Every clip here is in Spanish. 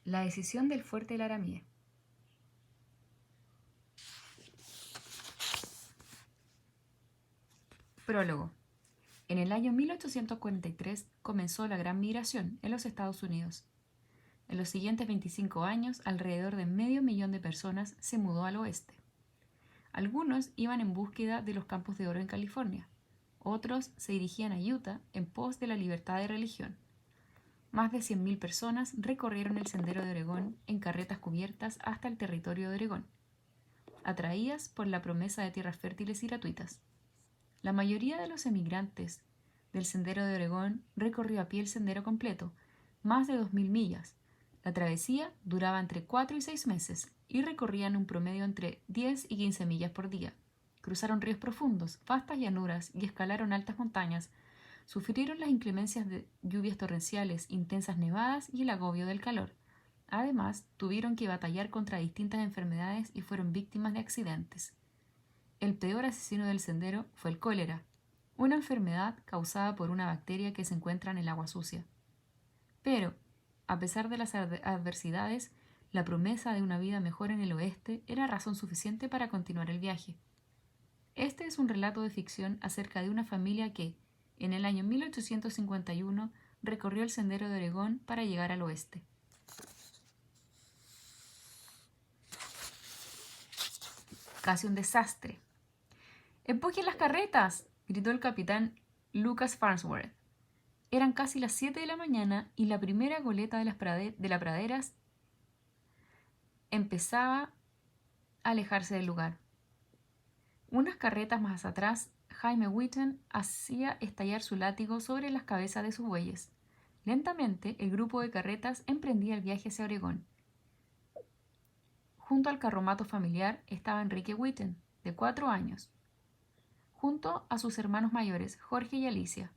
La decisión del fuerte de Laramie. Prólogo. En el año 1843 comenzó la Gran Migración en los Estados Unidos. En los siguientes 25 años, alrededor de 500.000 de personas se mudó al oeste. Algunos iban en búsqueda de los campos de oro en California. Otros se dirigían a Utah en pos de la libertad de religión. Más de 100.000 personas recorrieron el Sendero de Oregón en carretas cubiertas hasta el territorio de Oregón, atraídas por la promesa de tierras fértiles y gratuitas. La mayoría de los emigrantes del Sendero de Oregón recorrió a pie el sendero completo, más de 2.000 millas. La travesía duraba entre 4 y 6 meses y recorrían un promedio entre 10 y 15 millas por día. Cruzaron ríos profundos, vastas llanuras y escalaron altas montañas. Sufrieron las inclemencias de lluvias torrenciales, intensas nevadas y el agobio del calor. Además, tuvieron que batallar contra distintas enfermedades y fueron víctimas de accidentes. El peor asesino del sendero fue el cólera, una enfermedad causada por una bacteria que se encuentra en el agua sucia. Pero, a pesar de las adversidades, la promesa de una vida mejor en el oeste era razón suficiente para continuar el viaje. Este es un relato de ficción acerca de una familia que, en el año 1851, recorrió el sendero de Oregón para llegar al oeste. Casi un desastre. ¡Empujen las carretas!, gritó el capitán Lucas Farnsworth. Eran casi las 7 de la mañana y la primera goleta de las praderas empezaba a alejarse del lugar. Unas carretas más atrás, Jaime Whitten hacía estallar su látigo sobre las cabezas de sus bueyes. Lentamente, el grupo de carretas emprendía el viaje hacia Oregón. Junto al carromato familiar estaba Enrique Whitten, de 4 años, junto a sus hermanos mayores, Jorge y Alicia.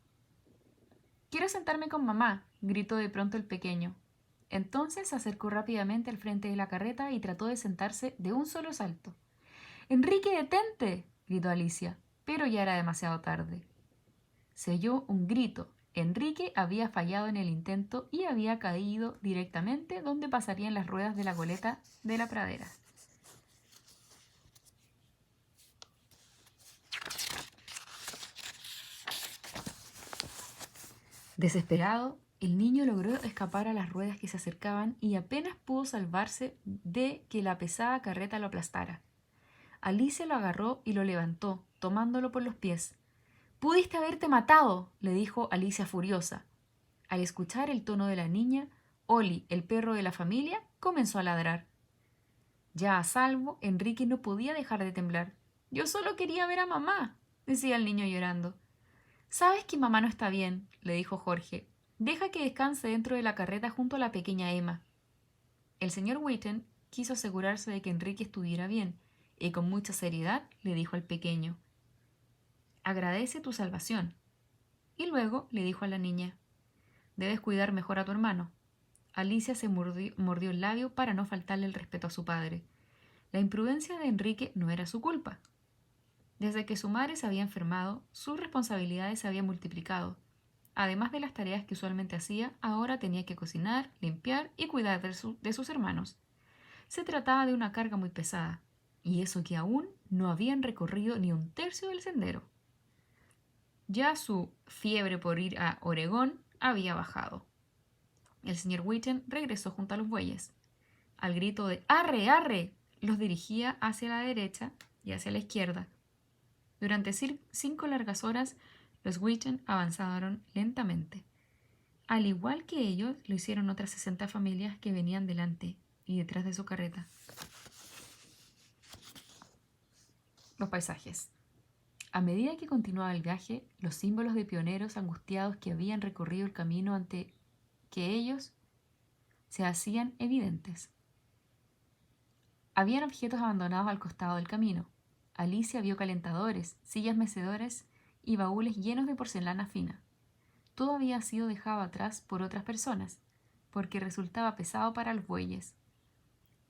«Quiero sentarme con mamá», gritó de pronto el pequeño. Entonces se acercó rápidamente al frente de la carreta y trató de sentarse de un solo salto. «¡Enrique, detente!», gritó Alicia, pero ya era demasiado tarde. Se oyó un grito. Enrique había fallado en el intento y había caído directamente donde pasarían las ruedas de la goleta de la pradera. Desesperado, el niño logró escapar a las ruedas que se acercaban y apenas pudo salvarse de que la pesada carreta lo aplastara. Alicia lo agarró y lo levantó, tomándolo por los pies. «¡Pudiste haberte matado!», le dijo Alicia furiosa. Al escuchar el tono de la niña, Oli, el perro de la familia, comenzó a ladrar. Ya a salvo, Enrique no podía dejar de temblar. «Yo solo quería ver a mamá», decía el niño llorando. «Sabes que mamá no está bien», le dijo Jorge. «Deja que descanse dentro de la carreta junto a la pequeña Emma». El señor Whitten quiso asegurarse de que Enrique estuviera bien, y con mucha seriedad le dijo al pequeño: «Agradece tu salvación». Y luego le dijo a la niña: «Debes cuidar mejor a tu hermano». Alicia se mordió el labio para no faltarle el respeto a su padre. La imprudencia de Enrique no era su culpa. Desde que su madre se había enfermado, sus responsabilidades se habían multiplicado. Además de las tareas que usualmente hacía, ahora tenía que cocinar, limpiar y cuidar de sus hermanos. Se trataba de una carga muy pesada, y eso que aún no habían recorrido ni un tercio del sendero. Ya su fiebre por ir a Oregón había bajado. El señor Whitten regresó junto a los bueyes. Al grito de «¡Arre, arre!», los dirigía hacia la derecha y hacia la izquierda. Durante 5 largas horas, los Whitten avanzaron lentamente. Al igual que ellos, lo hicieron otras 60 familias que venían delante y detrás de su carreta. Los paisajes. A medida que continuaba el viaje, los símbolos de pioneros angustiados que habían recorrido el camino ante que ellos se hacían evidentes. Habían objetos abandonados al costado del camino. Alicia vio calentadores, sillas mecedoras y baúles llenos de porcelana fina. Todo había sido dejado atrás por otras personas, porque resultaba pesado para los bueyes.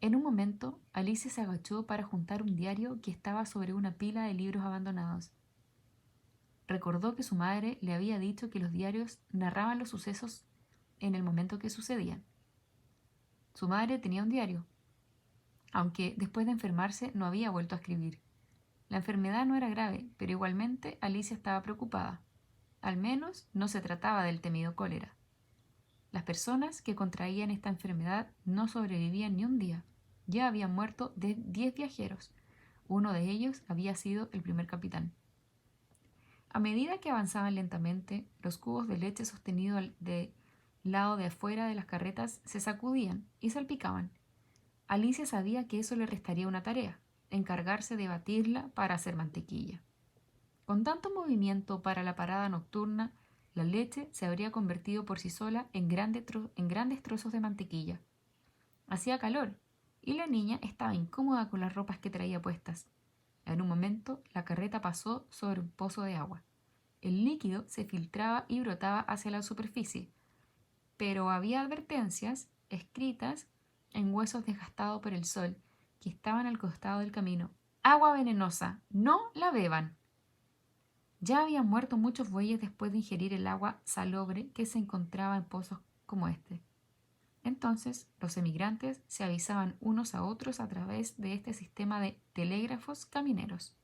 En un momento, Alicia se agachó para juntar un diario que estaba sobre una pila de libros abandonados. Recordó que su madre le había dicho que los diarios narraban los sucesos en el momento que sucedían. Su madre tenía un diario, aunque después de enfermarse no había vuelto a escribir. La enfermedad no era grave, pero igualmente Alicia estaba preocupada. Al menos no se trataba del temido cólera. Las personas que contraían esta enfermedad no sobrevivían ni un día. Ya habían muerto 10 viajeros. Uno de ellos había sido el primer capitán. A medida que avanzaban lentamente, los cubos de leche sostenidos del lado de afuera de las carretas se sacudían y salpicaban. Alicia sabía que eso le restaría una tarea, encargarse de batirla para hacer mantequilla. Con tanto movimiento para la parada nocturna, la leche se habría convertido por sí sola en grandes trozos de mantequilla. Hacía calor y la niña estaba incómoda con las ropas que traía puestas. En un momento, la carreta pasó sobre un pozo de agua. El líquido se filtraba y brotaba hacia la superficie, pero había advertencias escritas en huesos desgastados por el sol que estaban al costado del camino. Agua venenosa, no la beban. Ya habían muerto muchos bueyes después de ingerir el agua salobre que se encontraba en pozos como este. Entonces, los emigrantes se avisaban unos a otros a través de este sistema de telégrafos camineros.